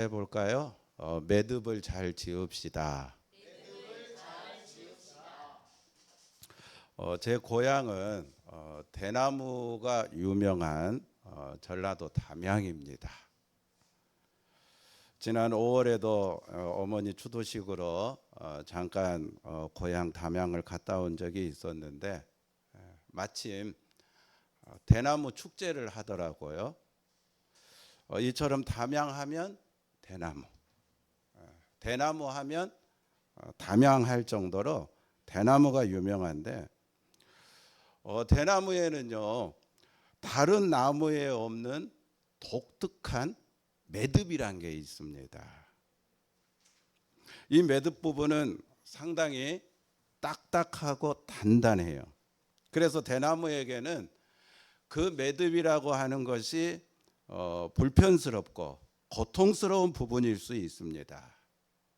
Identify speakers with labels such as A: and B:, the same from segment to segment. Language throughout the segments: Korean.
A: 해볼까요? 매듭을 잘 지읍시다. 제 고향은 대나무가 유명한 전라도 담양입니다. 지난 5월에도 어머니 추도식으로 잠깐 고향 담양을 갔다 온 적이 있었는데 마침 대나무 축제를 하더라고요. 이처럼 담양하면 대나무, 대나무 하면 담양할 정도로 대나무가 유명한데 대나무에는요 다른 나무에 없는 독특한 매듭이란 게 있습니다. 이 매듭 부분은 상당히 딱딱하고 단단해요. 그래서 대나무에게는 그 매듭이라고 하는 것이 불편스럽고 고통스러운 부분일 수 있습니다.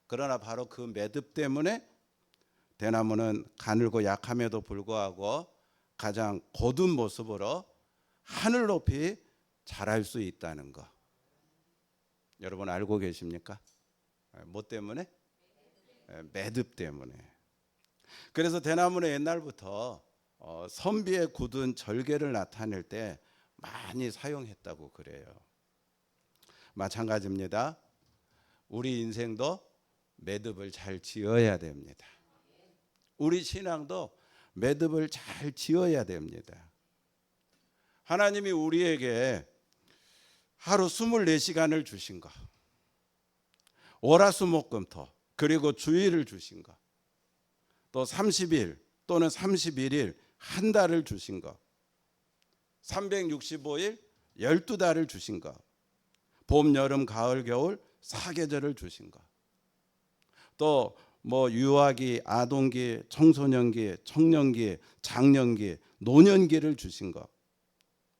A: 그러나 바로 그 매듭 때문에 대나무는 가늘고 약함에도 불구하고 가장 고든 모습으로 하늘 높이 자랄 수 있다는 거. 여러분 알고 계십니까? 뭐 때문에? 매듭 때문에. 그래서 대나무는 옛날부터 선비의 굳은 절개를 나타낼 때 많이 사용했다고 그래요. 마찬가지입니다. 우리 인생도 매듭을 잘 지어야 됩니다. 우리 신앙도 매듭을 잘 지어야 됩니다. 하나님이 우리에게 하루 24시간을 주신 거, 월화수목금토 그리고 주일을 주신 거, 또 30일 또는 31일 한 달을 주신 거, 365일 12달을 주신 거, 봄, 여름, 가을, 겨울 4계절을 주신 거, 또 유아기, 아동기, 청소년기, 청년기, 장년기, 노년기를 주신 거.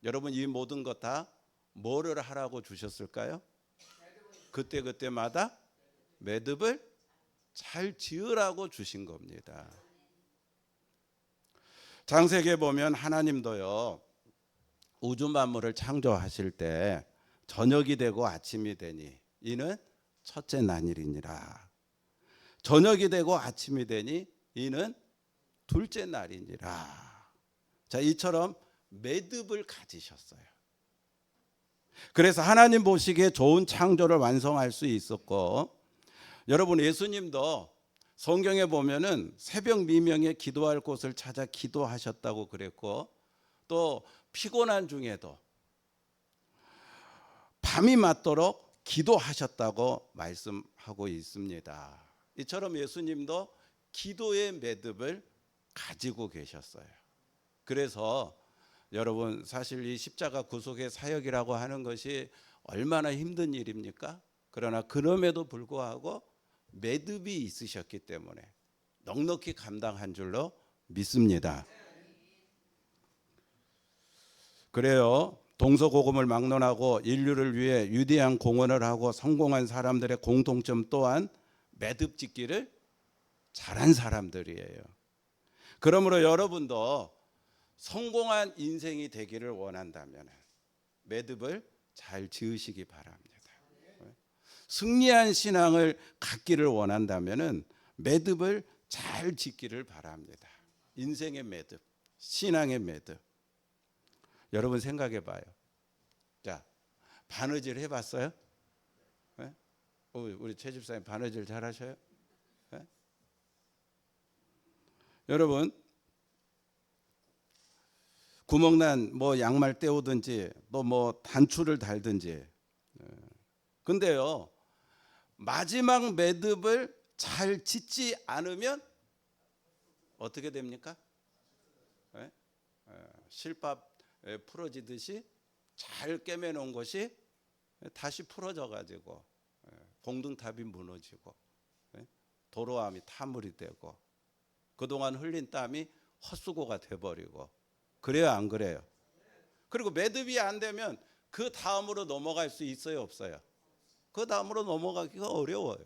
A: 여러분 이 모든 것 다 뭐를 하라고 주셨을까요? 그때마다 매듭을 잘 지으라고 주신 겁니다. 창세기에 보면 하나님도요 우주 만물을 창조하실 때 저녁이 되고 아침이 되니 이는 첫째 날이니라. 저녁이 되고 아침이 되니 이는 둘째 날이니라. 자, 이처럼 매듭을 가지셨어요. 그래서 하나님 보시기에 좋은 창조를 완성할 수 있었고, 여러분 예수님도 성경에 보면은 새벽 미명에 기도할 곳을 찾아 기도하셨다고 그랬고, 또 피곤한 중에도 밤이 맞도록 기도하셨다고 말씀하고 있습니다. 이처럼 예수님도 기도의 매듭을 가지고 계셨어요. 그래서 여러분 사실 이 십자가 구속의 사역이라고 하는 것이 얼마나 힘든 일입니까? 그러나 그럼에도 불구하고 매듭이 있으셨기 때문에 넉넉히 감당한 줄로 믿습니다. 그래요. 동서고금을 막론하고 인류를 위해 위대한 공헌을 하고 성공한 사람들의 공통점 또한 매듭 짓기를 잘한 사람들이에요. 그러므로 여러분도 성공한 인생이 되기를 원한다면 매듭을 잘 지으시기 바랍니다. 승리한 신앙을 갖기를 원한다면 매듭을 잘 짓기를 바랍니다. 인생의 매듭, 신앙의 매듭. 여러분 생각해 봐요. 자, 바느질 해봤어요? 네? 우리 최 집사님 바느질 잘하셔요? 네? 여러분 구멍난 양말 떼우든지 또 단추를 달든지, 근데요 마지막 매듭을 잘 짓지 않으면 어떻게 됩니까? 네? 실밥 풀어지듯이 잘 꿰매놓은 것이 다시 풀어져 가지고 공등탑이 무너지고 도로암이 타물이 되고 그동안 흘린 땀이 헛수고가 돼버리고, 그래요 안 그래요? 그리고 매듭이 안 되면 그 다음으로 넘어갈 수 있어요 없어요? 그 다음으로 넘어가기가 어려워요.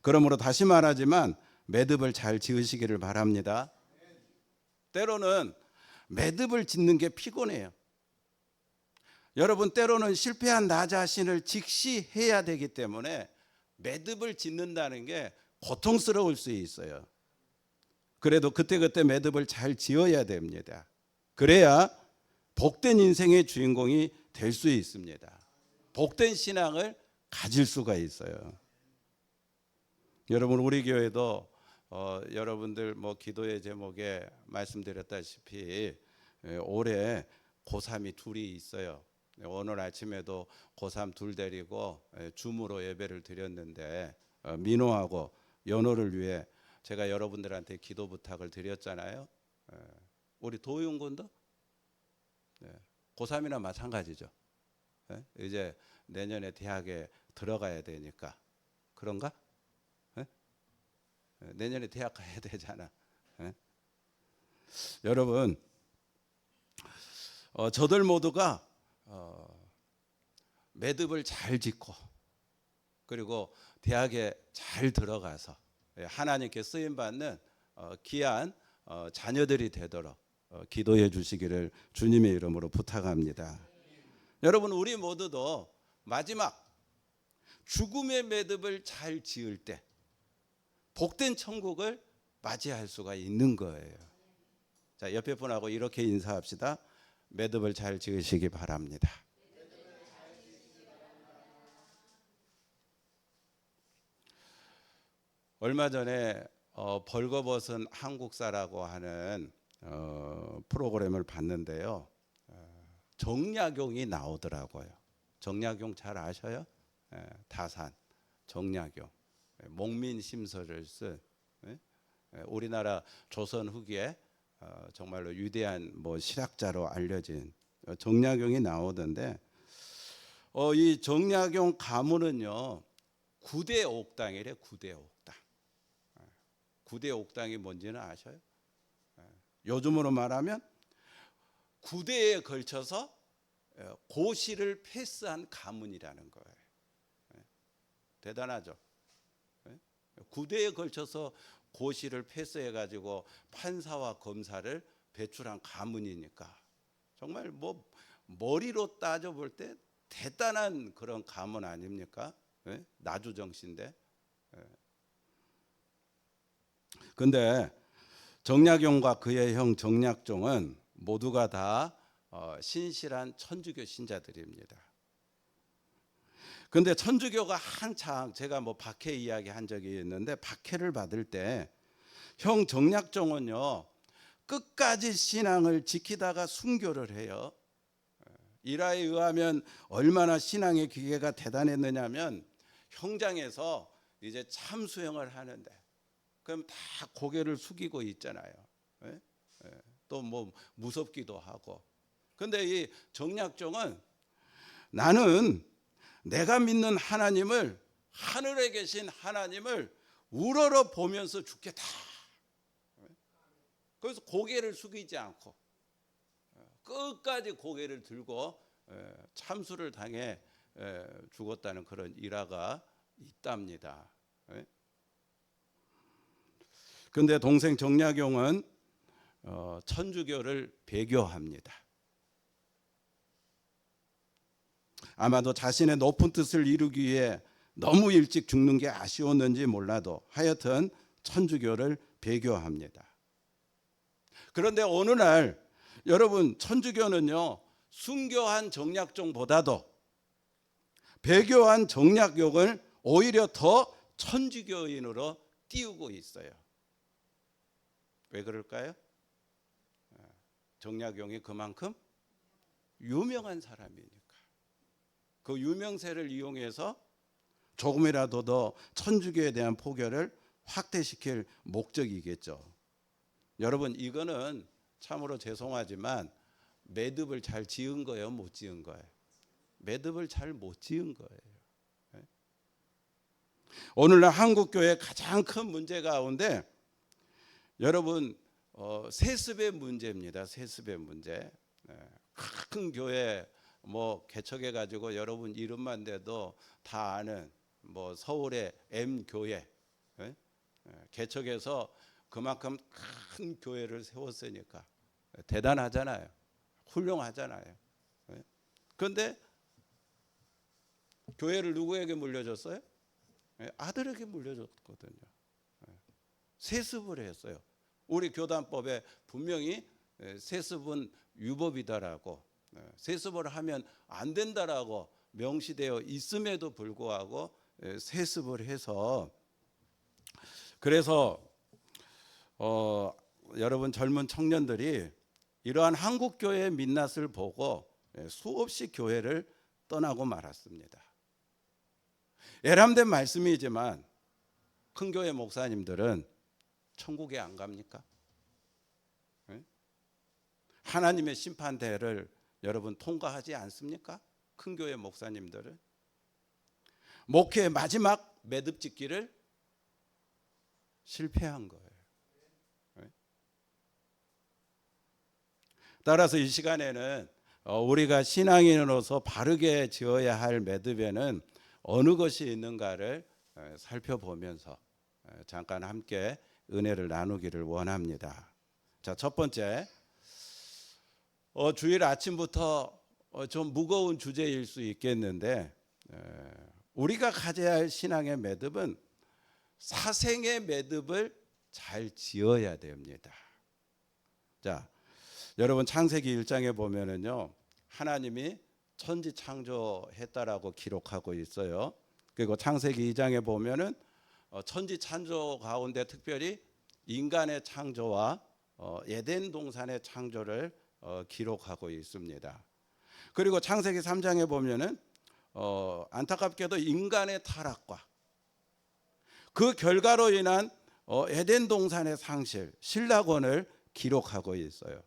A: 그러므로 다시 말하지만 매듭을 잘 지으시기를 바랍니다. 때로는 매듭을 짓는 게 피곤해요. 여러분 때로는 실패한 나 자신을 직시해야 되기 때문에 매듭을 짓는다는 게 고통스러울 수 있어요. 그래도 그때그때 매듭을 잘 지어야 됩니다. 그래야 복된 인생의 주인공이 될 수 있습니다. 복된 신앙을 가질 수가 있어요. 여러분 우리 교회도 여러분들 뭐 기도의 제목에 말씀드렸다시피 올해 고3이 둘이 있어요. 오늘 아침에도 고3 둘 데리고 줌으로 예배를 드렸는데 민호하고 연호를 위해 제가 여러분들한테 기도 부탁을 드렸잖아요. 우리 도윤 군도 고3이나 마찬가지죠. 이제 내년에 대학에 들어가야 되니까 그런가? 내년에 대학 가야 되잖아. 여러분 저들 모두가 매듭을 잘 짓고 그리고 대학에 잘 들어가서 하나님께 쓰임 받는 귀한 자녀들이 되도록 기도해 주시기를 주님의 이름으로 부탁합니다. 여러분 우리 모두도 마지막 죽음의 매듭을 잘 지을 때 복된 천국을 맞이할 수가 있는 거예요. 자, 옆에 분하고 이렇게 인사합시다. 매듭을 잘 지으시기 바랍니다. 얼마 전에 벌거벗은 한국사라고 하는 프로그램을 봤는데요. 정약용이 나오더라고요. 정약용 잘 아셔요? 다산 정약용. 목민심서를 쓴 우리나라 조선 후기에 정말로 위대한 뭐 실학자로 알려진 정약용이 나오던데 이 정약용 가문은요 9대 옥당이래. 9대 옥당. 9대 옥당이 뭔지는 아셔요? 요즘으로 말하면 9대에 걸쳐서 고시를 패스한 가문이라는 거예요. 대단하죠. 9대에 걸쳐서 고시를 패스해가지고 판사와 검사를 배출한 가문이니까 정말 뭐 머리로 따져볼 때 대단한 그런 가문 아닙니까? 나주정씨인데. 근데 정약용과 그의 형 정약종은 모두가 다 신실한 천주교 신자들입니다. 근데 천주교가 한창 제가 뭐 박해 이야기 한 적이 있는데 박해를 받을 때 형 정약종은요 끝까지 신앙을 지키다가 순교를 해요. 일화에 의하면 얼마나 신앙의 기계가 대단했느냐면 형장에서 이제 참수형을 하는데 그럼 다 고개를 숙이고 있잖아요. 또 뭐 무섭기도 하고. 근데 이 정약종은 나는 내가 믿는 하나님을 하늘에 계신 하나님을 우러러 보면서 죽겠다. 그래서 고개를 숙이지 않고 끝까지 고개를 들고 참수를 당해 죽었다는 그런 일화가 있답니다. 그런데 동생 정약용은 천주교를 배교합니다. 아마도 자신의 높은 뜻을 이루기 위해 너무 일찍 죽는 게 아쉬웠는지 몰라도 하여튼 천주교를 배교합니다. 그런데 어느 날 여러분 천주교는요 순교한 정약종보다도 배교한 정약용을 오히려 더 천주교인으로 띄우고 있어요. 왜 그럴까요? 정약용이 그만큼 유명한 사람이니까. 그 유명세를 이용해서 조금이라도 더 천주교에 대한 포교를 확대시킬 목적이겠죠. 여러분 이거는 참으로 죄송하지만 매듭을 잘 지은 거예요, 못 지은 거예요? 매듭을 잘 못 지은 거예요. 오늘날 한국 교회의 가장 큰 문제 가운데 여러분 세습의 문제입니다. 세습의 문제. 큰 교회 뭐 개척해 가지고 여러분 이름만 대도 다 아는 뭐 서울의 M 교회 개척해서 그만큼 큰 교회를 세웠으니까 대단하잖아요. 훌륭하잖아요. 그런데 교회를 누구에게 물려줬어요? 아들에게 물려줬거든요. 세습을 했어요. 우리 교단법에 분명히 세습은 유법이다라고, 세습을 하면 안 된다라고 명시되어 있음에도 불구하고 세습을 해서, 그래서 여러분 젊은 청년들이 이러한 한국 교회의 민낯을 보고 수없이 교회를 떠나고 말았습니다. 예람된 말씀이지만 큰 교회 목사님들은 천국에 안 갑니까? 하나님의 심판대를 여러분 통과하지 않습니까? 큰 교회 목사님들은 목회의 마지막 매듭 짓기를 실패한 거예요. 따라서 이 시간에는 우리가 신앙인으로서 바르게 지어야 할 매듭에는 어느 것이 있는가를 살펴보면서 잠깐 함께 은혜를 나누기를 원합니다. 자, 첫 번째, 주일 아침부터 좀 무거운 주제일 수 있겠는데, 우리가 가져야 할 신앙의 매듭은 사생의 매듭을 잘 지어야 됩니다. 자, 여러분 창세기 1장에 보면은요, 하나님이 천지 창조했다라고 기록하고 있어요. 그리고 창세기 2장에 보면은 천지 창조 가운데 특별히 인간의 창조와 에덴 동산의 창조를 기록하고 있습니다. 그리고 창세기 3장에 보면은 안타깝게도 인간의 타락과 그 결과로 인한 에덴 동산의 상실, 신락원을 기록하고 있어요.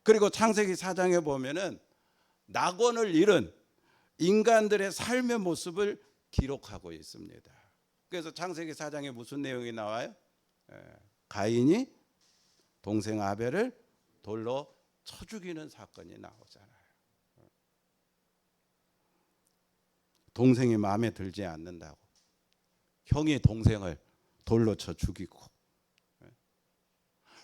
A: 그리고 창세기 4장에 보면은 낙원을 잃은 인간들의 삶의 모습을 기록하고 있습니다. 그래서 창세기 4장에 무슨 내용이 나와요? 가인이 동생 아벨을 돌로 쳐 죽이는 사건이 나오잖아요. 동생이 마음에 들지 않는다고 형이 동생을 돌로 쳐 죽이고,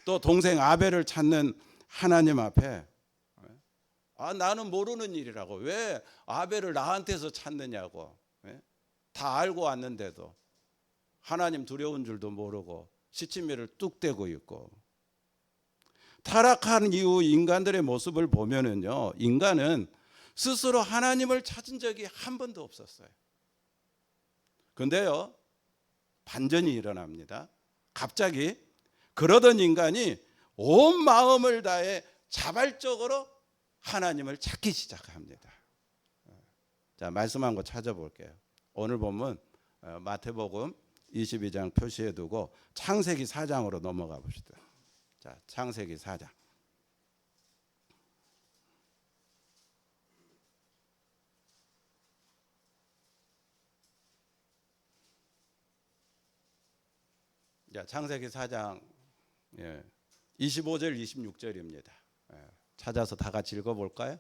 A: 또 동생 아벨을 찾는 하나님 앞에 나는 모르는 일이라고, 왜 아벨을 나한테서 찾느냐고, 다 알고 왔는데도 하나님 두려운 줄도 모르고 시치미를 뚝 떼고 있고. 타락한 이후 인간들의 모습을 보면은요, 인간은 스스로 하나님을 찾은 적이 한 번도 없었어요. 근데요, 반전이 일어납니다. 갑자기 그러던 인간이 온 마음을 다해 자발적으로 하나님을 찾기 시작합니다. 자, 말씀한 거 찾아볼게요. 오늘 보면 마태복음 22장 표시해 두고 창세기 4장으로 넘어가 봅시다. 자, 창세기 4장. 자, 창세기 4장 25절 26절입니다. 찾아서 다 같이 읽어볼까요?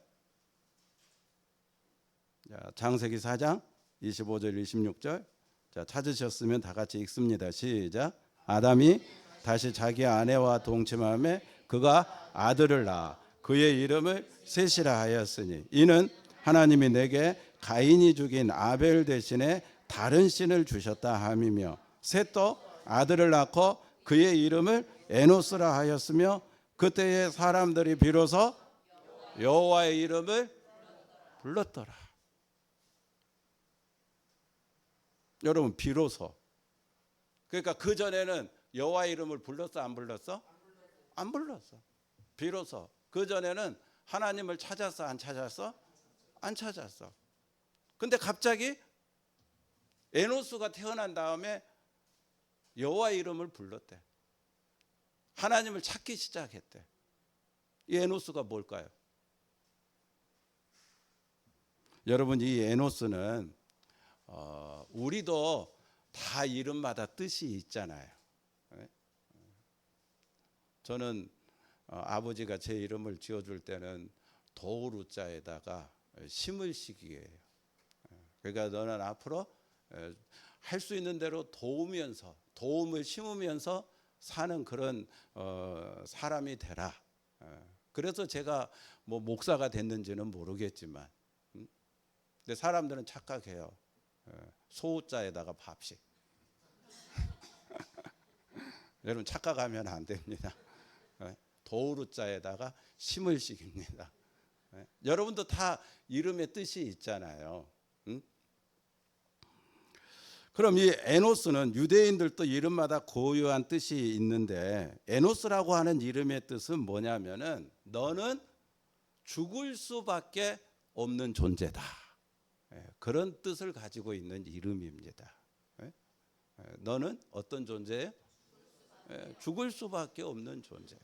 A: 자, 창세기 4장 25절 26절. 자, 찾으셨으면 다 같이 읽습니다. 시작. 아담이 다시 자기 아내와 동침하며 그가 아들을 낳아 그의 이름을 셋이라 하였으니 이는 하나님이 내게 가인이 죽인 아벨 대신에 다른 신을 주셨다 함이며, 셋도 아들을 낳고 그의 이름을 에노스라 하였으며 그때의 사람들이 비로소 여호와의 이름을 불렀더라. 여러분, 비로소. 그러니까 그 전에는 여호와의 이름을 불렀어, 안 불렀어? 안 불렀어. 비로소. 그 전에는 하나님을 찾았어, 안 찾았어? 안 찾았어. 근데 갑자기 에노스가 태어난 다음에 여호와의 이름을 불렀대. 하나님을 찾기 시작했대. 이 에노스가 뭘까요? 여러분, 이 에노스는 우리도 다 이름마다 뜻이 있잖아요. 저는 아버지가 제 이름을 지어줄 때는 도우루자에다가 심을 시기예요. 그러니까 너는 앞으로 할 수 있는 대로 도우면서, 도움을 심으면서 사는 그런 사람이 되라. 그래서 제가 뭐 목사가 됐는지는 모르겠지만 근데 사람들은 착각해요. 소자에다가 밥식. 여러분 착각하면 안 됩니다. 도우루자에다가 심을식입니다. 여러분도 다 이름의 뜻이 있잖아요. 응? 그럼 이 에노스는 유대인들도 이름마다 고유한 뜻이 있는데 에노스라고 하는 이름의 뜻은 뭐냐면은 너는 죽을 수밖에 없는 존재다. 그런 뜻을 가지고 있는 이름입니다. 너는 어떤 존재예요? 죽을 수밖에 없는 존재.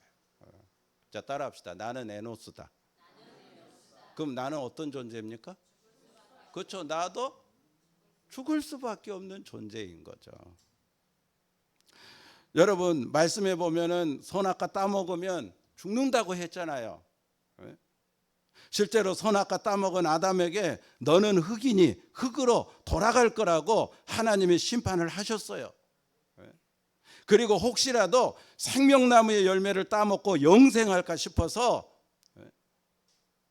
A: 자, 따라합시다. 나는 에노스다. 그럼 나는 어떤 존재입니까? 그렇죠. 나도 죽을 수밖에 없는 존재인 거죠. 여러분 말씀해 보면은 선악과 따먹으면 죽는다고 했잖아요. 실제로 선악과 따먹은 아담에게 너는 흙이니 흙으로 돌아갈 거라고 하나님이 심판을 하셨어요. 그리고 혹시라도 생명나무의 열매를 따먹고 영생할까 싶어서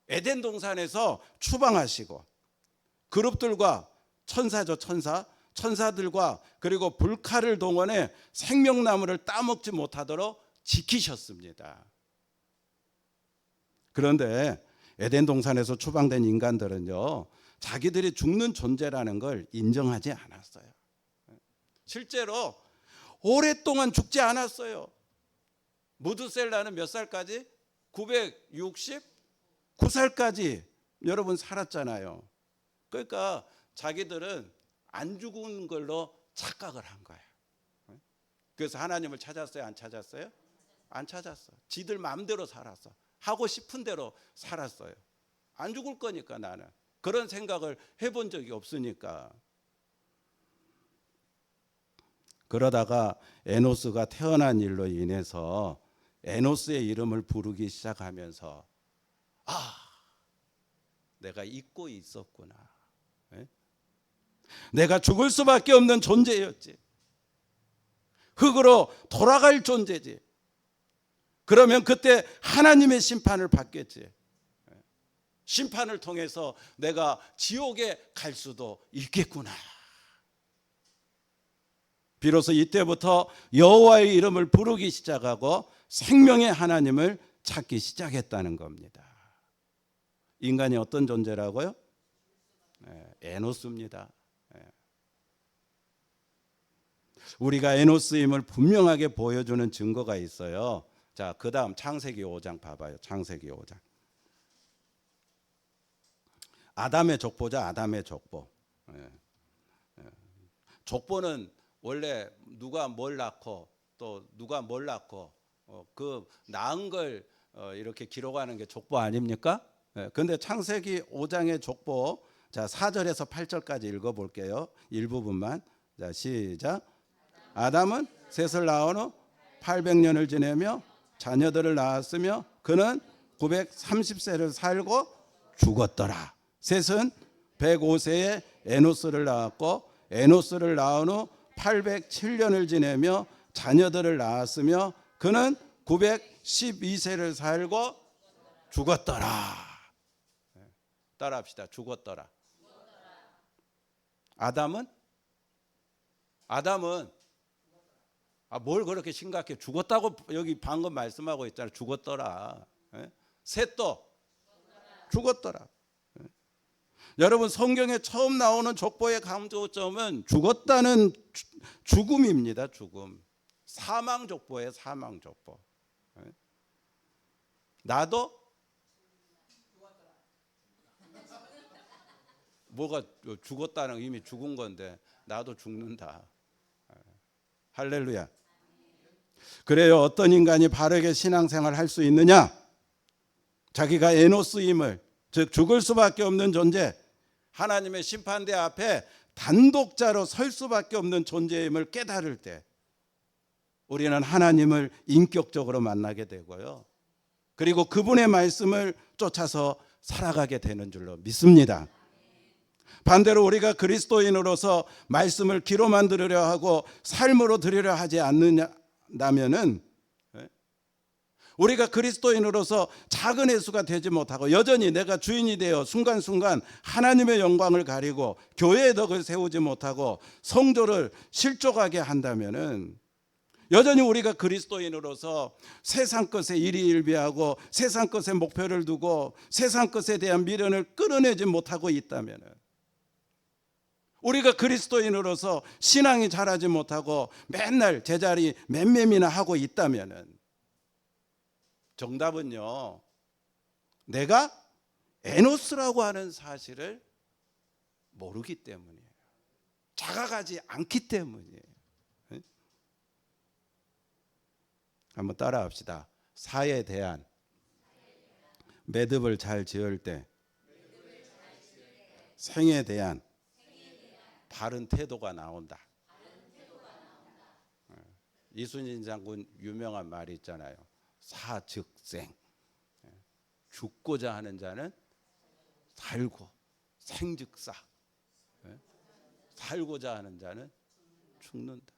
A: 에덴 동산에서 추방하시고 그룹들과 천사죠, 천사들과 그리고 불칼을 동원해 생명나무를 따먹지 못하도록 지키셨습니다. 그런데 에덴 동산에서 추방된 인간들은요, 자기들이 죽는 존재라는 걸 인정하지 않았어요. 실제로 오랫동안 죽지 않았어요. 무드셀라는 몇 살까지? 969살까지 여러분 살았잖아요. 그러니까 자기들은 안 죽은 걸로 착각을 한 거예요. 그래서 하나님을 찾았어요? 안 찾았어요? 안 찾았어. 지들 마음대로 살았어. 하고 싶은 대로 살았어요. 안 죽을 거니까 나는. 그런 생각을 해본 적이 없으니까. 그러다가 에노스가 태어난 일로 인해서 에노스의 이름을 부르기 시작하면서 내가 잊고 있었구나. 내가 죽을 수밖에 없는 존재였지. 흙으로 돌아갈 존재지. 그러면 그때 하나님의 심판을 받겠지. 심판을 통해서 내가 지옥에 갈 수도 있겠구나. 비로소 이때부터 여호와의 이름을 부르기 시작하고 생명의 하나님을 찾기 시작했다는 겁니다. 인간이 어떤 존재라고요? 에노스입니다. 우리가 에노스임을 분명하게 보여주는 증거가 있어요. 자, 그 다음 창세기 5장 봐봐요. 창세기 5장. 아담의 족보죠. 아담의 족보. 족보는 원래 누가 뭘 낳고 또 누가 뭘 낳고 그 낳은 걸 이렇게 기록하는 게 족보 아닙니까? 근데 창세기 5장의 족보, 자 4절에서 8절까지 읽어볼게요. 일부분만. 자 시작. 아담은 셋을 낳은 후 800년을 지내며 자녀들을 낳았으며 그는 930세를 살고 죽었더라. 셋은 105세에 에노스를 낳았고 에노스를 낳은 후 807년을 지내며 자녀들을 낳았으며 그는 912세를 살고 죽었더라. 따라합시다. 죽었더라. 아담은 뭘 그렇게 심각해? 죽었다고 여기 방금 말씀하고 있잖아요. 죽었더라. 셋도 죽었더라. 여러분 성경에 처음 나오는 족보의 강조점은 죽었다는 죽음입니다. 죽음. 사망 족보예요. 사망 족보. 나도 뭐가 죽었다는 이미 죽은 건데 나도 죽는다. 할렐루야. 그래요. 어떤 인간이 바르게 신앙생활을 할 수 있느냐? 자기가 에노스임을, 즉 죽을 수밖에 없는 존재, 하나님의 심판대 앞에 단독자로 설 수밖에 없는 존재임을 깨달을 때 우리는 하나님을 인격적으로 만나게 되고요. 그리고 그분의 말씀을 쫓아서 살아가게 되는 줄로 믿습니다. 반대로 우리가 그리스도인으로서 말씀을 귀로만 들으려 하고 삶으로 들으려 하지 않는다면은 우리가 그리스도인으로서 작은 예수가 되지 못하고 여전히 내가 주인이 되어 순간순간 하나님의 영광을 가리고 교회의 덕을 세우지 못하고 성도를 실족하게 한다면은 여전히 우리가 그리스도인으로서 세상 것에 일희일비하고 세상 것에 목표를 두고 세상 것에 대한 미련을 끌어내지 못하고 있다면은, 우리가 그리스도인으로서 신앙이 자라지 못하고 맨날 제자리 맴맴이나 하고 있다면은, 정답은요, 내가 에노스라고 하는 사실을 모르기 때문이에요. 자각하지 않기 때문이에요. 한번 따라 합시다. 사에 대한 매듭을 잘 지을 때 생에 대한 바른 태도가 나온다. 이순신 장군 유명한 말이 있잖아요. 사즉생. 죽고자 하는 자는 살고, 생즉사. 살고자 하는 자는 죽는다.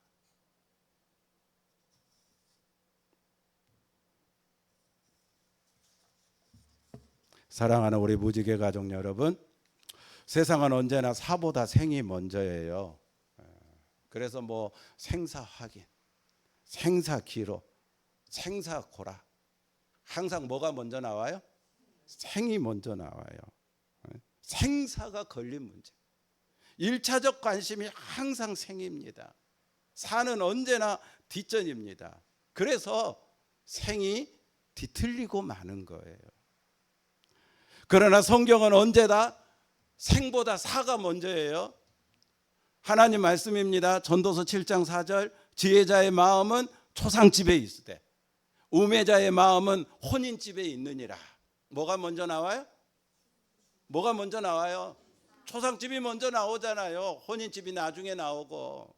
A: 사랑하는 우리 무지개 가족 여러분, 세상은 언제나 사보다 생이 먼저예요. 그래서 뭐 생사 확인, 생사 기록, 생사 고라, 항상 뭐가 먼저 나와요? 생이 먼저 나와요. 생사가 걸린 문제. 1차적 관심이 항상 생입니다. 사는 언제나 뒷전입니다. 그래서 생이 뒤틀리고 마는 거예요. 그러나 성경은 언제다 생보다 사가 먼저예요. 하나님 말씀입니다. 전도서 7장 4절, 지혜자의 마음은 초상집에 있으되 우매자의 마음은 혼인집에 있느니라. 뭐가 먼저 나와요? 뭐가 먼저 나와요? 초상집이 먼저 나오잖아요. 혼인집이 나중에 나오고.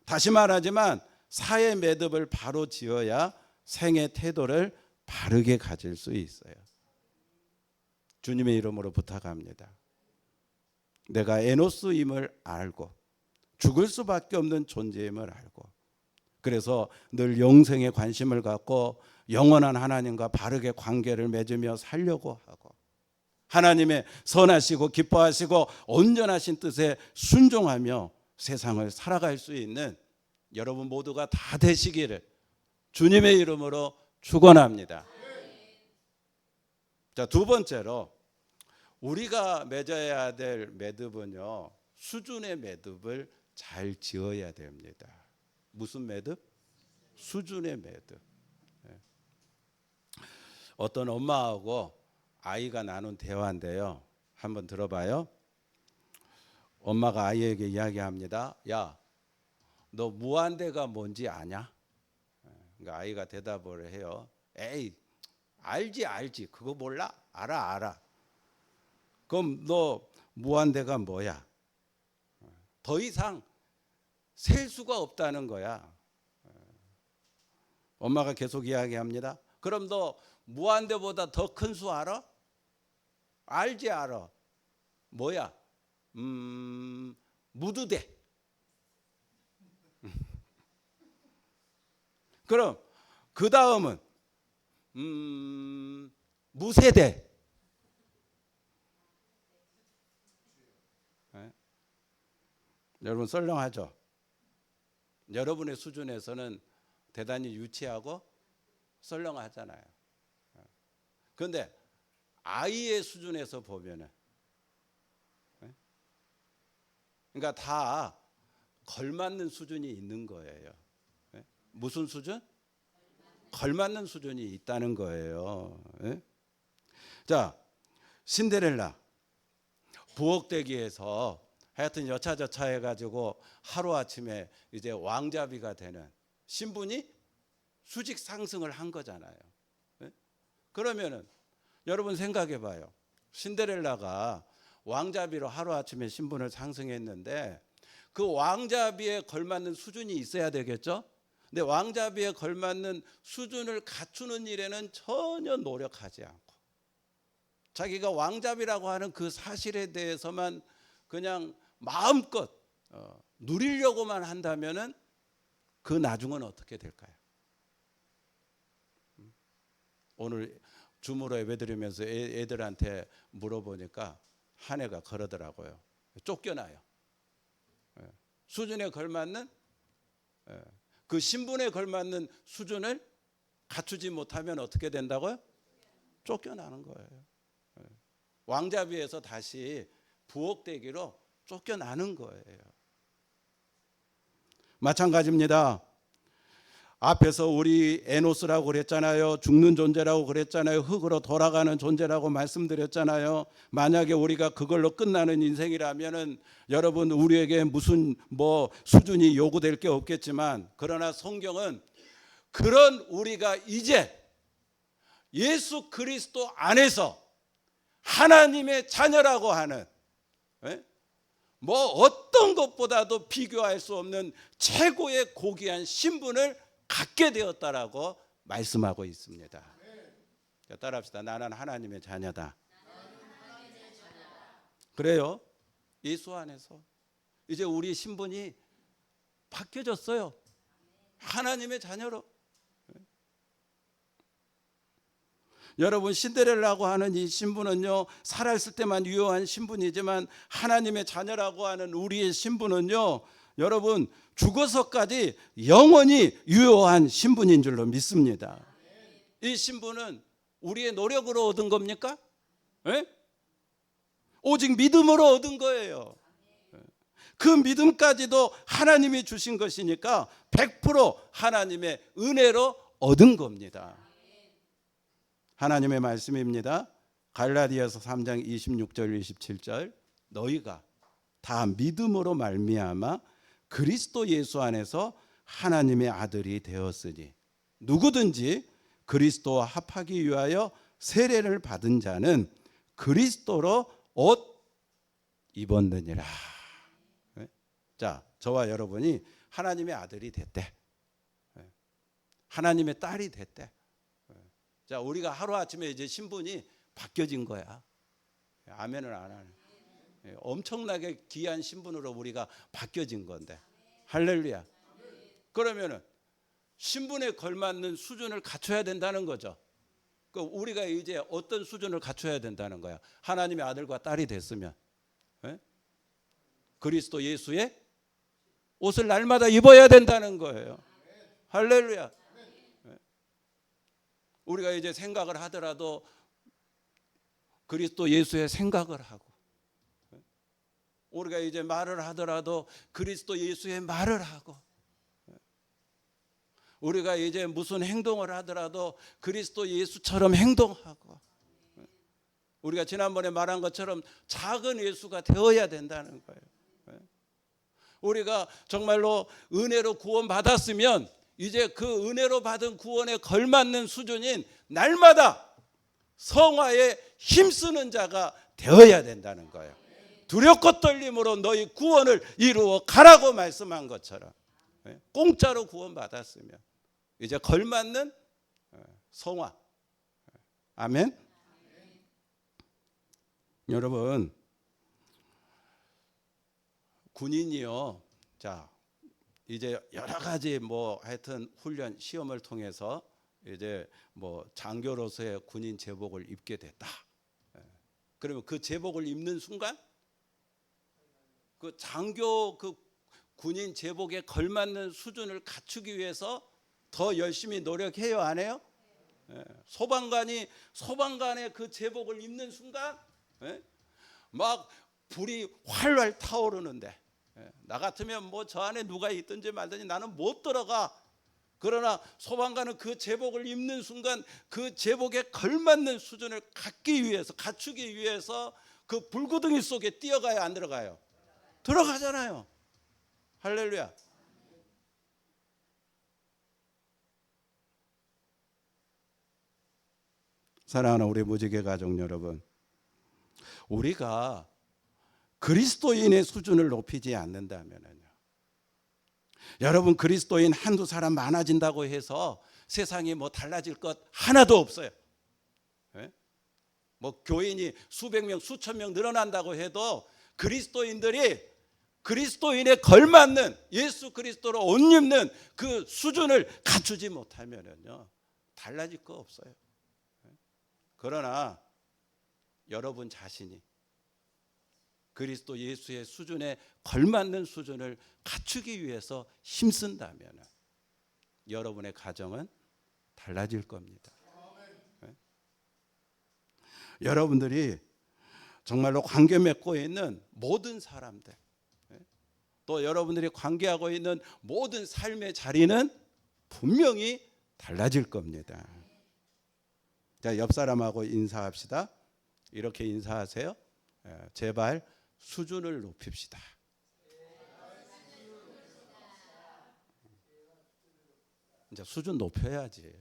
A: 다시 말하지만 사의 매듭을 바로 지어야 생의 태도를 바르게 가질 수 있어요. 주님의 이름으로 부탁합니다. 내가 에노스임을 알고 죽을 수밖에 없는 존재임을 알고, 그래서 늘 영생에 관심을 갖고 영원한 하나님과 바르게 관계를 맺으며 살려고 하고, 하나님의 선하시고 기뻐하시고 온전하신 뜻에 순종하며 세상을 살아갈 수 있는 여러분 모두가 다 되시기를 주님의 이름으로 축원합니다. 자, 두 번째로 우리가 맺어야 될 매듭은요, 수준의 매듭을 잘 지어야 됩니다. 무슨 매듭? 수준의 매듭. 어떤 엄마하고 아이가 나눈 대화인데요, 한번 들어봐요. 엄마가 아이에게 이야기합니다. 야, 너 무한대가 뭔지 아냐? 그러니까 아이가 대답을 해요. 에이, 알지 그거 몰라? 알아. 그럼 너 무한대가 뭐야? 더 이상 셀 수가 없다는 거야. 엄마가 계속 이야기합니다. 그럼 너 무한대보다 더 큰 수 알아? 알아. 뭐야? 무두대. 그럼 그 다음은 무세대. 네? 여러분 썰렁하죠? 여러분의 수준에서는 대단히 유치하고 썰렁하잖아요. 그런데 아이의 수준에서 보면은, 그러니까 다 걸맞는 수준이 있는 거예요. 무슨 수준? 걸맞는 수준이 있다는 거예요. 자, 신데렐라 부엌대기 해서 하여튼 여차저차 해가지고 하루아침에 이제 왕자비가 되는 신분이 수직 상승을 한 거잖아요. 그러면은 여러분 생각해 봐요. 신데렐라가 왕자비로 하루아침에 신분을 상승했는데 그 왕자비에 걸맞는 수준이 있어야 되겠죠? 근데 왕자비에 걸맞는 수준을 갖추는 일에는 전혀 노력하지 않고 자기가 왕자비라고 하는 그 사실에 대해서만 그냥 마음껏 누리려고만 한다면은 그 나중은 어떻게 될까요? 오늘 줌으로 예배드리면서 애들한테 물어보니까 한 애가 그러더라고요. 쫓겨나요. 수준에 걸맞는 그 신분에 걸맞는 수준을 갖추지 못하면 어떻게 된다고요? 쫓겨나는 거예요. 왕자비에서 다시 부엌대기로 쫓겨나는 거예요. 마찬가지입니다. 앞에서 우리 에노스라고 그랬잖아요. 죽는 존재라고 그랬잖아요. 흙으로 돌아가는 존재라고 말씀드렸잖아요. 만약에 우리가 그걸로 끝나는 인생이라면은 여러분 우리에게 무슨 수준이 요구될 게 없겠지만, 그러나 성경은 그런 우리가 이제 예수 그리스도 안에서 하나님의 자녀라고 하는 어떤 것보다도 비교할 수 없는 최고의 고귀한 신분을 갖게 되었다라고 말씀하고 있습니다. 따라합시다. 나는 하나님의 자녀다. 그래요. 예수 안에서 이제 우리 신분이 바뀌어졌어요. 하나님의 자녀로. 여러분 신데렐라고 하는 이 신분은요, 살아있을 때만 유효한 신분이지만 하나님의 자녀라고 하는 우리의 신분은요, 여러분 죽어서까지 영원히 유효한 신분인 줄로 믿습니다. 이 신분은 우리의 노력으로 얻은 겁니까? 오직 믿음으로 얻은 거예요. 그 믿음까지도 하나님이 주신 것이니까 100% 하나님의 은혜로 얻은 겁니다. 하나님의 말씀입니다. 갈라디아서 3장 26절 27절 너희가 다 믿음으로 말미암아 그리스도 예수 안에서 하나님의 아들이 되었으니 누구든지 그리스도와 합하기 위하여 세례를 받은 자는 그리스도로 옷 입었느니라. 자, 저와 여러분이 하나님의 아들이 됐대. 하나님의 딸이 됐대. 자, 우리가 하루아침에 이제 신분이 바뀌어진 거야. 아멘을 안 하네. 엄청나게 귀한 신분으로 우리가 바뀌어진 건데. 할렐루야. 그러면은 신분에 걸맞는 수준을 갖춰야 된다는 거죠. 우리가 이제 어떤 수준을 갖춰야 된다는 거야. 하나님의 아들과 딸이 됐으면 그리스도 예수의 옷을 날마다 입어야 된다는 거예요. 할렐루야. 우리가 이제 생각을 하더라도 그리스도 예수의 생각을 하고, 우리가 이제 말을 하더라도 그리스도 예수의 말을 하고, 우리가 이제 무슨 행동을 하더라도 그리스도 예수처럼 행동하고, 우리가 지난번에 말한 것처럼 작은 예수가 되어야 된다는 거예요. 우리가 정말로 은혜로 구원받았으면 이제 그 은혜로 받은 구원에 걸맞는 수준인 날마다 성화에 힘쓰는 자가 되어야 된다는 거예요. 두렵고 떨림으로 너희 구원을 이루어 가라고 말씀한 것처럼 공짜로 구원받았으면 이제 걸맞는 성화. 아멘. 여러분, 군인이요, 자 이제 여러 가지 하여튼 훈련 시험을 통해서 이제 장교로서의 군인 제복을 입게 됐다. 그러면 그 제복을 입는 순간 그 장교 그 군인 제복에 걸맞는 수준을 갖추기 위해서 더 열심히 노력해요, 안 해요? 소방관의 그 제복을 입는 순간 막 불이 활활 타오르는데, 나 같으면 저 안에 누가 있든지 말든지 나는 못 들어가. 그러나 소방관은 그 제복을 입는 순간 그 제복에 걸맞는 수준을 갖추기 위해서 그 불구덩이 속에 뛰어가요, 안 들어가요? 들어가잖아요. 할렐루야. 사랑하는 우리 무지개 가족 여러분, 우리가 그리스도인의 수준을 높이지 않는다면요, 여러분 그리스도인 한두 사람 많아진다고 해서 세상이 달라질 것 하나도 없어요. 교인이 수백 명 수천 명 늘어난다고 해도 그리스도인들이 그리스도인에 걸맞는 예수 그리스도로 옷 입는 그 수준을 갖추지 못하면요 달라질 거 없어요. 그러나 여러분 자신이 그리스도 예수의 수준에 걸맞는 수준을 갖추기 위해서 힘쓴다면 여러분의 가정은 달라질 겁니다. 네? 여러분들이 정말로 관계 맺고 있는 모든 사람들, 또 여러분들이 관계하고 있는 모든 삶의 자리는 분명히 달라질 겁니다. 자, 옆 사람하고 인사합시다. 이렇게 인사하세요. 제발 수준을 높입시다. 이제 수준 높여야지.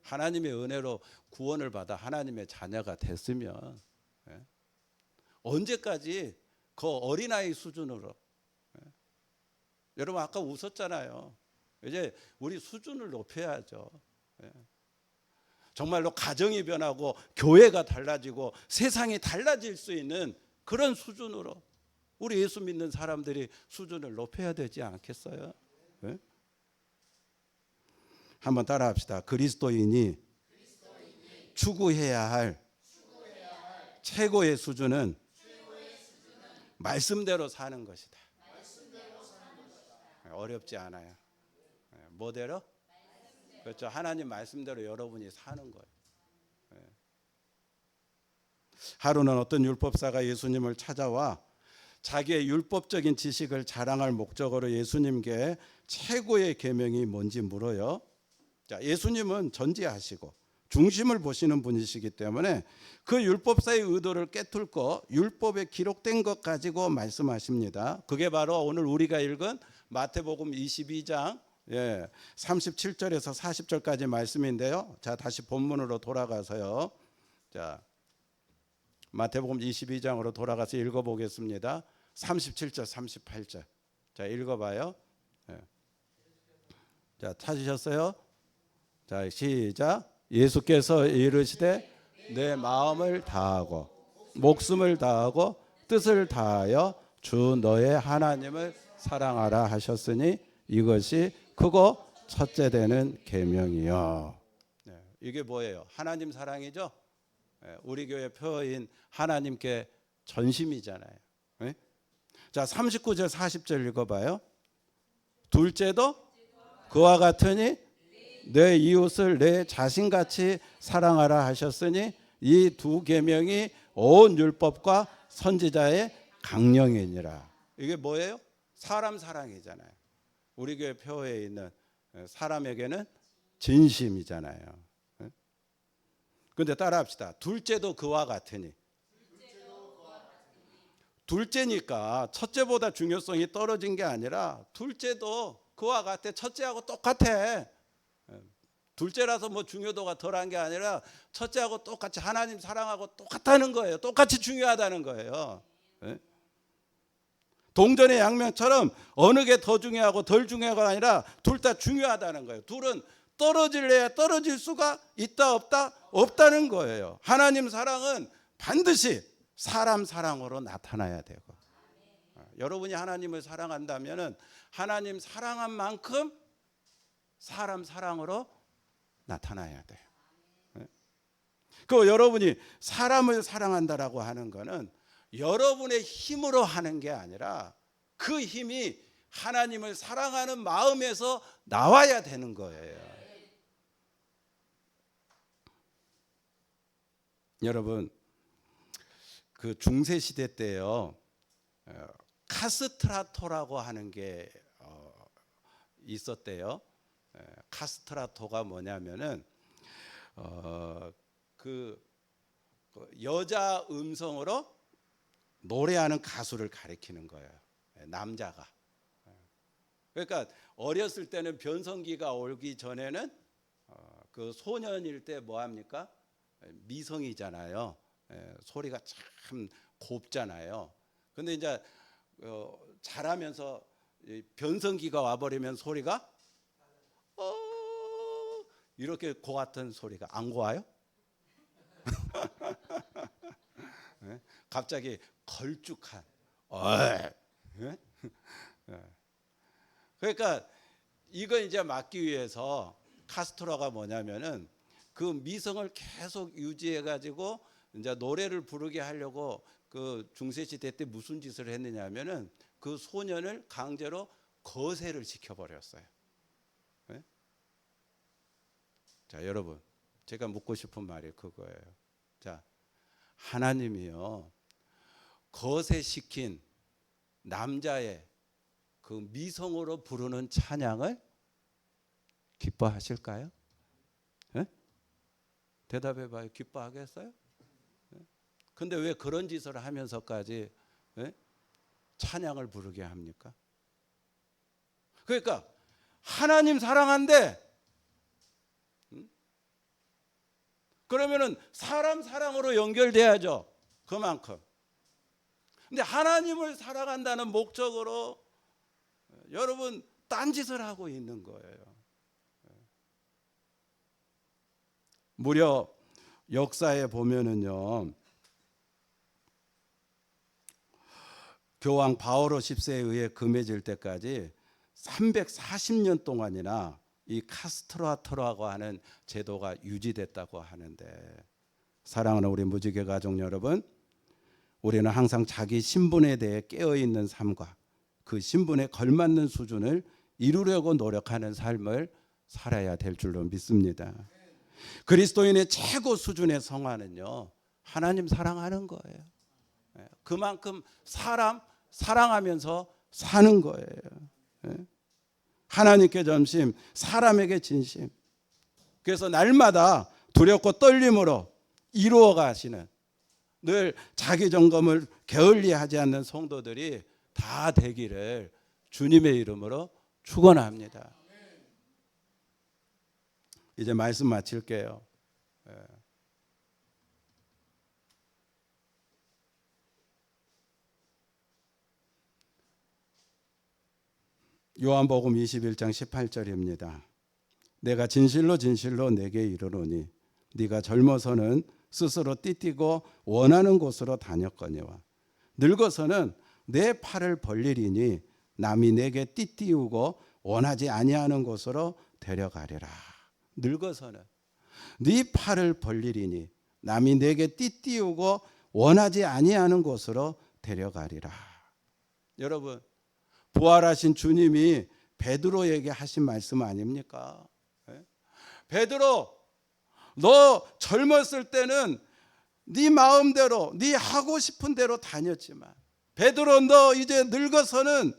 A: 하나님의 은혜로 구원을 받아 하나님의 자녀가 됐으면 언제까지 그 어린아이 수준으로, 여러분 아까 웃었잖아요. 이제 우리 수준을 높여야죠. 정말로 가정이 변하고 교회가 달라지고 세상이 달라질 수 있는 그런 수준으로 우리 예수 믿는 사람들이 수준을 높여야 되지 않겠어요? 네? 한번 따라합시다. 그리스도인이 추구해야 할 최고의 수준은 말씀대로 사는 것이다. 어렵지 않아요. 뭐대로? 그렇죠. 하나님 말씀대로 여러분이 사는 거예요. 하루는 어떤 율법사가 예수님을 찾아와 자기의 율법적인 지식을 자랑할 목적으로 예수님께 최고의 계명이 뭔지 물어요. 자, 예수님은 전지하시고 중심을 보시는 분이시기 때문에 그 율법사의 의도를 깨뚫고 율법에 기록된 것 가지고 말씀하십니다. 그게 바로 오늘 우리가 읽은 마태복음 22장 37절에서 40절까지 말씀인데요. 자, 다시 본문으로 돌아가서요. 자, 마태복음 22장으로 돌아가서 읽어보겠습니다. 37절, 38절. 자, 읽어봐요. 자, 찾으셨어요? 자, 시작. 예수께서 이르시되 내 마음을 다하고 목숨을 다하고 뜻을 다하여 주 너의 하나님을 사랑하라 하셨으니 이것이 크고 첫째 되는 계명이요. 이게 뭐예요? 하나님 사랑이죠. 우리 교회 표어인 하나님께 전심이잖아요. 자, 39절 40절 읽어봐요. 둘째도 그와 같으니 내 이웃을 내 자신같이 사랑하라 하셨으니 이 두 계명이 온 율법과 선지자의 강령이니라. 이게 뭐예요? 사람 사랑이잖아요. 우리 교회 표어에 있는 사람에게는 진심이잖아요. 그런데 따라합시다. 둘째도 그와 같으니. 둘째니까 첫째보다 중요성이 떨어진 게 아니라 둘째도 그와 같아. 첫째하고 똑같아. 둘째라서 뭐 중요도가 덜한 게 아니라 첫째하고 똑같이 하나님 사랑하고 똑같다는 거예요. 똑같이 중요하다는 거예요. 동전의 양면처럼 어느 게 더 중요하고 덜 중요하가 아니라 둘 다 중요하다는 거예요. 둘은 떨어질래야 떨어질 수가 있다 없다? 없다는 거예요. 하나님 사랑은 반드시 사람 사랑으로 나타나야 되고, 여러분이 하나님을 사랑한다면 하나님 사랑한 만큼 사람 사랑으로 나타나야 돼요. 그 여러분이 사람을 사랑한다라고 하는 것은 여러분의 힘으로 하는 게 아니라 그 힘이 하나님을 사랑하는 마음에서 나와야 되는 거예요. 여러분, 그 중세 시대 때요, 카스트라토라고 하는 게 있었대요. 카스트라토가 뭐냐면은 그 여자 음성으로 노래하는 가수를 가리키는 거예요. 남자가. 그러니까 어렸을 때는 변성기가 오기 전에는 그 소년일 때 뭐 합니까? 미성이잖아요. 소리가 참 곱잖아요. 근데 이제 자라면서 변성기가 와버리면 소리가 이렇게 고 같은 소리가 안 고와요? 갑자기 걸쭉한 그러니까 이거 이제 막기 위해서 카스트로가 뭐냐면은 그 미성을 계속 유지해 가지고 이제 노래를 부르게 하려고 그 중세 시대 때 무슨 짓을 했느냐면은 그 소년을 강제로 거세를 시켜 버렸어요. 네? 자, 여러분, 제가 묻고 싶은 말이 그거예요. 자, 하나님이요, 거세시킨 남자의 그 미성으로 부르는 찬양을 기뻐하실까요? 네? 대답해 봐요. 기뻐하겠어요? 네? 근데 왜 그런 짓을 하면서까지 네? 찬양을 부르게 합니까? 그러니까 하나님 사랑한데 그러면은 사람 사랑으로 연결돼야죠. 그만큼. 근데 하나님을 사랑한다는 목적으로 여러분 딴짓을 하고 있는 거예요. 무려 역사에 보면은요, 교황 바오로 10세에 의해 금해질 때까지 340년 동안이나 이 카스트라토라고 하는 제도가 유지됐다고 하는데, 사랑하는 우리 무지개 가족 여러분, 우리는 항상 자기 신분에 대해 깨어있는 삶과 그 신분에 걸맞는 수준을 이루려고 노력하는 삶을 살아야 될 줄로 믿습니다. 그리스도인의 최고 수준의 성화는요, 하나님 사랑하는 거예요. 그만큼 사람 사랑하면서 사는 거예요. 하나님께 전심, 사람에게 진심. 그래서 날마다 두렵고 떨림으로 이루어 가시는, 늘 자기 점검을 게을리하지 않는 성도들이 다 되기를 주님의 이름으로 축원합니다. 이제 말씀 마칠게요. 요한복음 21장 18절입니다. 내가 진실로 진실로 내게 이르노니 네가 젊어서는 스스로 띠띠고 원하는 곳으로 다녔거니와 늙어서는 내 팔을 벌리리니 남이 내게 띠띠우고 원하지 아니하는 곳으로 데려가리라. 늙어서는 네 팔을 벌리리니 남이 내게 띠띠우고 원하지 아니하는 곳으로 데려가리라. 여러분, 부활하신 주님이 베드로에게 하신 말씀 아닙니까? 베드로, 너 젊었을 때는 네 마음대로, 네 하고 싶은 대로 다녔지만, 베드로, 너 이제 늙어서는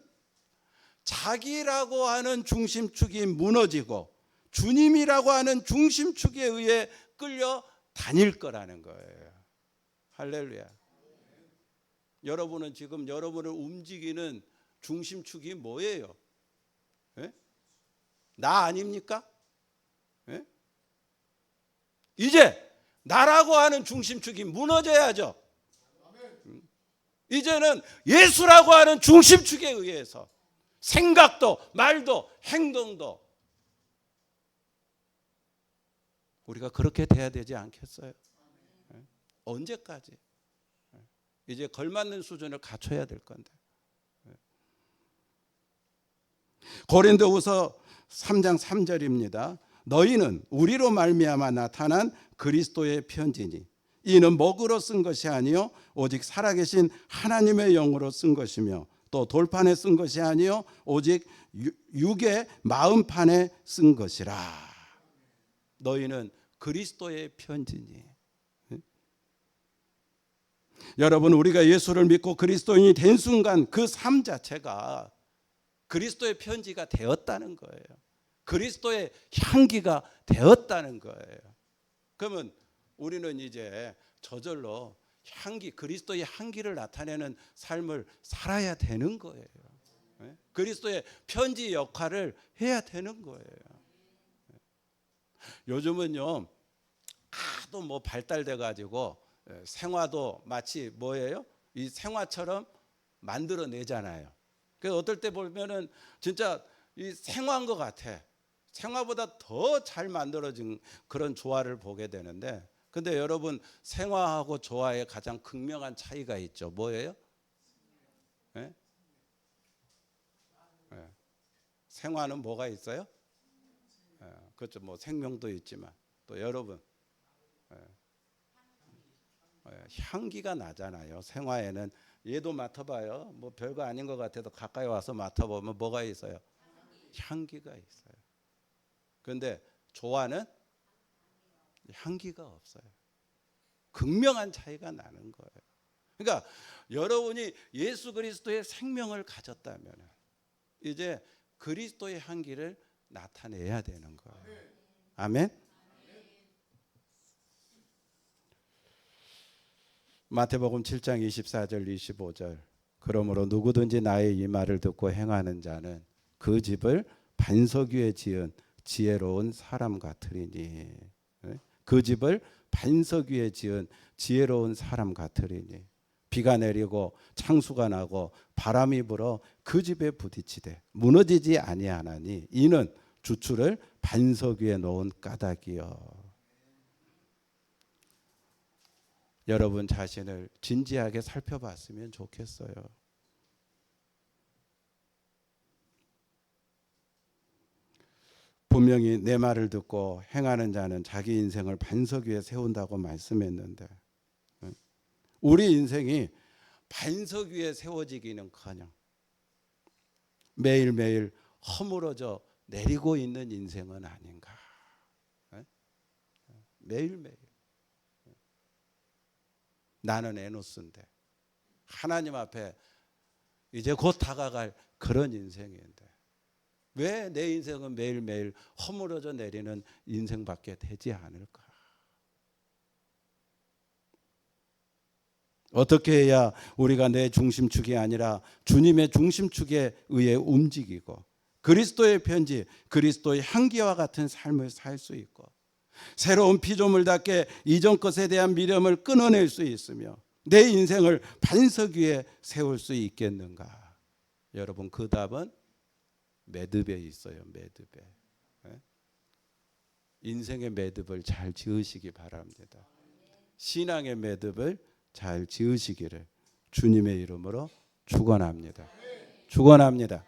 A: 자기라고 하는 중심축이 무너지고 주님이라고 하는 중심축에 의해 끌려 다닐 거라는 거예요. 할렐루야. 여러분은 지금 여러분을 움직이는 중심축이 뭐예요? 예? 나 아닙니까? 예? 이제 나라고 하는 중심축이 무너져야죠. 이제는 예수라고 하는 중심축에 의해서 생각도 말도 행동도 우리가 그렇게 돼야 되지 않겠어요? 예? 언제까지? 이제 걸맞는 수준을 갖춰야 될 건데. 고린도후서 3장 3절입니다. 너희는 우리로 말미암아 나타난 그리스도의 편지니 이는 먹으로 쓴 것이 아니요 오직 살아계신 하나님의 영으로 쓴 것이며 또 돌판에 쓴 것이 아니요 오직 육의 마음판에 쓴 것이라. 너희는 그리스도의 편지니. 여러분, 우리가 예수를 믿고 그리스도인이 된 순간 그 삶 자체가 그리스도의 편지가 되었다는 거예요. 그리스도의 향기가 되었다는 거예요. 그러면 우리는 이제 저절로 향기, 그리스도의 향기를 나타내는 삶을 살아야 되는 거예요. 그리스도의 편지 역할을 해야 되는 거예요. 요즘은요, 하도 뭐 발달돼 가지고 생화도 마치 뭐예요? 이 생화처럼 만들어내잖아요. 그래서 어떨 때 보면은 진짜 이 생화인 것 같아. 생화보다 더 잘 만들어진 그런 조화를 보게 되는데, 근데 여러분, 생화하고 조화의 가장 극명한 차이가 있죠. 뭐예요? 네? 생화는 뭐가 있어요? 그렇죠. 뭐 생명도 있지만 또 여러분 향기가 나잖아요. 생화에는 얘도 맡아봐요. 뭐 별거 아닌 것 같아도 가까이 와서 맡아보면 뭐가 있어요? 향기가 있어요. 그런데 조화는 향기가 없어요. 극명한 차이가 나는 거예요. 그러니까 여러분이 예수 그리스도의 생명을 가졌다면 이제 그리스도의 향기를 나타내야 되는 거예요. 아멘. 마태복음 7장 24절 25절 그러므로 누구든지 나의 이 말을 듣고 행하는 자는 그 집을 반석 위에 지은 지혜로운 사람 같으리니 그 집을 반석 위에 지은 지혜로운 사람 같으리니 비가 내리고 창수가 나고 바람이 불어 그 집에 부딪히되 무너지지 아니하나니 이는 주추를 반석 위에 놓은 까닭이요. 여러분 자신을 진지하게 살펴봤으면 좋겠어요. 분명히 내 말을 듣고 행하는 자는 자기 인생을 반석 위에 세운다고 말씀했는데 우리 인생이 반석 위에 세워지기는커녕 매일매일 허물어져 내리고 있는 인생은 아닌가. 매일매일 나는 에노스인데 하나님 앞에 이제 곧 다가갈 그런 인생인데 왜 내 인생은 매일매일 허물어져 내리는 인생밖에 되지 않을까? 어떻게 해야 우리가 내 중심축이 아니라 주님의 중심축에 의해 움직이고 그리스도의 편지, 그리스도의 향기와 같은 삶을 살 수 있고 새로운 피조물답게 이전 것에 대한 미련을 끊어낼 수 있으며 내 인생을 반석 위에 세울 수 있겠는가? 여러분 그 답은 매듭에 있어요. 매듭에. 인생의 매듭을 잘 지으시기 바랍니다. 신앙의 매듭을 잘 지으시기를 주님의 이름으로 축원합니다. 축원합니다.